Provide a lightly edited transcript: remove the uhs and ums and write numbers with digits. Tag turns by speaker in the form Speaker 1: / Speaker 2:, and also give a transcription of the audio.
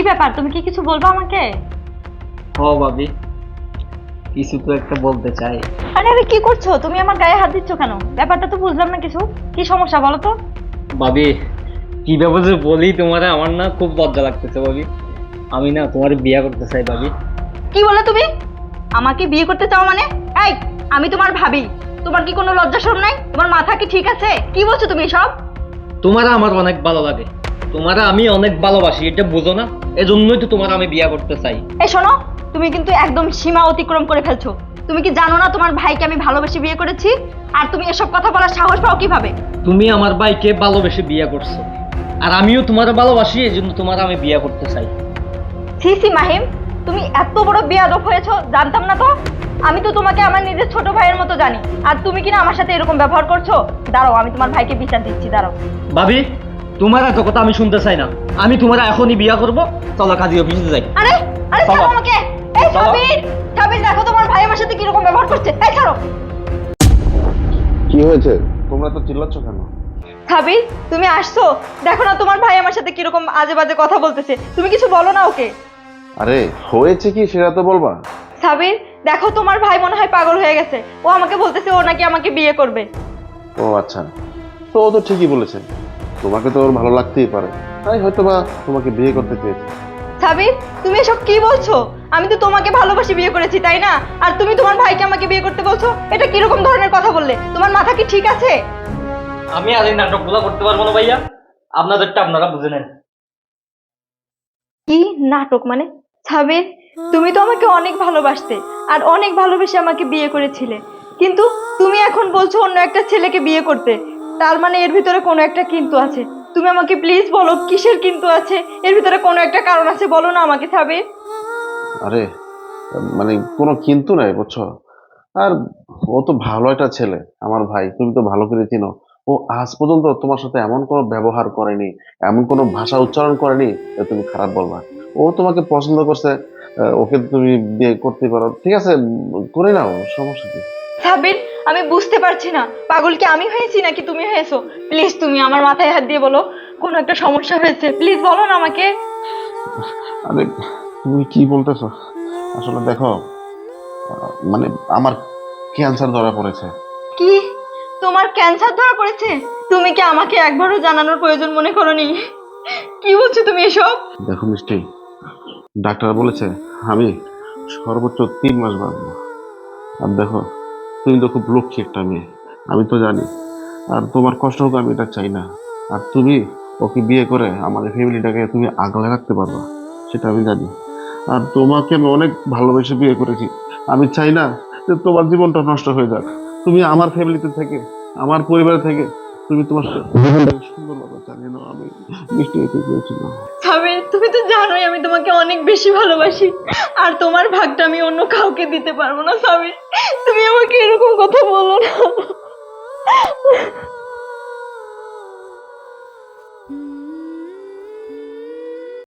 Speaker 1: ব্যাপার, তুমি কি কিছু বলবো আমাকে?
Speaker 2: ভাবি, কিছু তো একটা বলতে চাই।
Speaker 1: আরে আরে কি করছো তুমি? আমার গায়ে হাত দিচ্ছ কেন? ব্যাপারটা তো বুঝলাম না কিছু। কি সমস্যা বলো তো?
Speaker 2: ভাবি, কিভাবে যে বলি তোমার, আমার না খুব লজ্জা লাগতেছে ভাবি। আমি না তোমার বিয়ে করতে চাই ভাবি।
Speaker 1: কি বলে তুমি? আমাকে বিয়ে করতে চাও মানে? এই, আমি তোমার ভাবি। তোমার কি কোনো লজ্জা শরম নাই? তোমার মাথা কি ঠিক আছে? কি বলছো তুমি সব?
Speaker 2: তোমার আমার অনেক ভালো লাগে, তোমার আমি অনেক ভালোবাসি, এটা বুঝো না? এজন্যই তো তোমার আমি বিয়ে করতে চাই।
Speaker 1: এই শোনো, তুমি কিন্তু একদম সীমা অতিক্রম করে ফেলছো। তুমি কি জানো না তোমার ভাইকে আমি ভালোবেসে বিয়ে করেছি? আর তুমি এসব কথা বলার সাহস পাও কিভাবে?
Speaker 2: তুমি আমার ভাইকে ভালোবেসে বিয়ে করছো, আর আমিও তোমার ভালোবাসি, এই জন্য তোমার আমি বিয়ে করতে চাই।
Speaker 1: সি সি মাহিম, তুমি এত বড় বেয়াদব হয়েছো, জানতাম না তো। আমি তো তোমাকে আমার নিজের ছোট ভাইয়ের মতো জানি, আর তুমি কিনা আমার সাথে এরকম ব্যবহার করছো। দাঁড়াও, আমি তোমার ভাইকে বিচার দিচ্ছি, দাঁড়াও।
Speaker 2: ভাবি, তোমার এত কথা আমি শুনতে চাই না। আমি তোমার এখনই বিয়ে করবো। চলো কাজী অফিসে যাই।
Speaker 1: আরে আরে
Speaker 2: চলো।
Speaker 1: ছাড়ো আমাকে। এই
Speaker 2: চলো।
Speaker 1: সাবির, সাবির দেখো তোমার ভাই আমার সাথে কিরকম ব্যবহার করছে। এই ছাড়ো।
Speaker 3: কি হয়েছে? তোমরা তো চিল্লাচ্ছ কেন?
Speaker 1: সাবির, তুমি আসছো? দেখো না তোমার ভাই আমার সাথে কিরকম আজে বাজে কথা বলতেছে। তুমি কিছু বলো না ওকে।
Speaker 3: আরে হয়েছে কি সেটা তো বলবা।
Speaker 1: সাবির, দেখো তোমার ভাই মনে হয় পাগল হয়ে গেছে। ও আমাকে বলতেছে ও নাকি আমাকে বিয়ে করবে।
Speaker 3: ও আচ্ছা, তো ও তো ঠিকই বলেছে, তোমাকে তো ওর ভালো লাগতেই পারে, তাই হয়তো বা তোমাকে বিয়ে করতে চেয়েছে।
Speaker 1: সাবির, তুমি এসব কি বলছো? আমি তো তোমাকে ভালোবাসি বিয়ে করেছি, তাই না? আর তুমি তোমার ভাইকে আমাকে বিয়ে করতে বলছো? এটা কিরকম ধরনের কথা বললে? তোমার মাথা কি ঠিক আছে?
Speaker 2: আমি আর এই নাটকগুলো করতে পারবো না ভাইয়া, আপনাদেরটা আপনারা বুঝে নেন।
Speaker 1: কি নাটক মানে? সাবির, তুমি তো আমাকে অনেক ভালোবাসতে, আর অনেক ভালোবেসে আমাকে বিয়ে করেছিলে। কিন্তু তুমি এখন বলছো অন্য একটা ছেলেকে বিয়ে করতে। তার মানে এর ভিতরে কোনো একটা কিন্তু আছে। তুমি আমাকে প্লিজ বলো কিসের কিন্তু আছে? এর ভিতরে কোনো একটা কারণ আছে, বলো না আমাকে সাবির।
Speaker 3: আরে মানে কোনো কিন্তু নাই বুঝছো। আর ও তো ভালো একটা ছেলে, আমার ভাই, তুমি তো ভালো করে চিনো। ও আজ পর্যন্ত তোমার সাথে এমন কোনো ব্যবহার করেনি, এমন কোনো ভাষা উচ্চারণ করেনি যে তুমি খারাপ বলবা। ও তোমাকে পছন্দ করছে, ওকে তুমি বিয়ে করতে পারো, ঠিক আছে, করে নাও, সমস্যা কি?
Speaker 1: সাবির, আমি বুঝতে পারছি না পাগল কি আমি হয়েছি নাকি তুমি হয়েছো। প্লিজ তুমি আমার মাথায় হাত দিয়ে বলো কোনো একটা সমস্যা হয়েছে, প্লিজ বলো না আমাকে।
Speaker 3: আরে তুমি কি বলতেছো? আসলে দেখো, মানে আমার ক্যান্সার ধরা পড়েছে।
Speaker 1: কি? তোমার ক্যান্সার ধরা পড়েছে? তুমি কি আমাকে একবারও জানানোর প্রয়োজন মনে করোনি? কি বলছো তুমি এসব?
Speaker 3: দেখো মিষ্টি, ডাক্তার বলেছে আমি সর্বোচ্চ 3 মাস বাঁচবো। আর দেখো, তুমি তো খুব লক্ষ্মী একটা মেয়ে, আমি তো জানি। আর তোমার কষ্ট হোক আমি এটা চাই না। আর তুমি ওকে বিয়ে করে আমাদের ফ্যামিলিটাকে তুমি আগলে রাখতে পারবা, সেটা আমি জানি। আর তোমাকে আমি অনেক ভালোবেসে বিয়ে করেছি, আমি চাই না যে তোমার জীবনটা নষ্ট হয়ে যাক। তুমি আমার ফ্যামিলিতে থেকে, আমার পরিবারে থেকে তুমি তোমার জীবনটাকে সুন্দরভাবে চালিয়ে নাও। আমি মিষ্টি হতে চেয়েছিলাম।
Speaker 1: সাবির, তুমি তো জানোই আমি তোমাকে অনেক বেশি ভালোবাসি, আর তোমার ভাগটা আমি অন্য কাউকে দিতে পারবো না। সাবির, তুমি আমাকে এরকম কথা বলো না।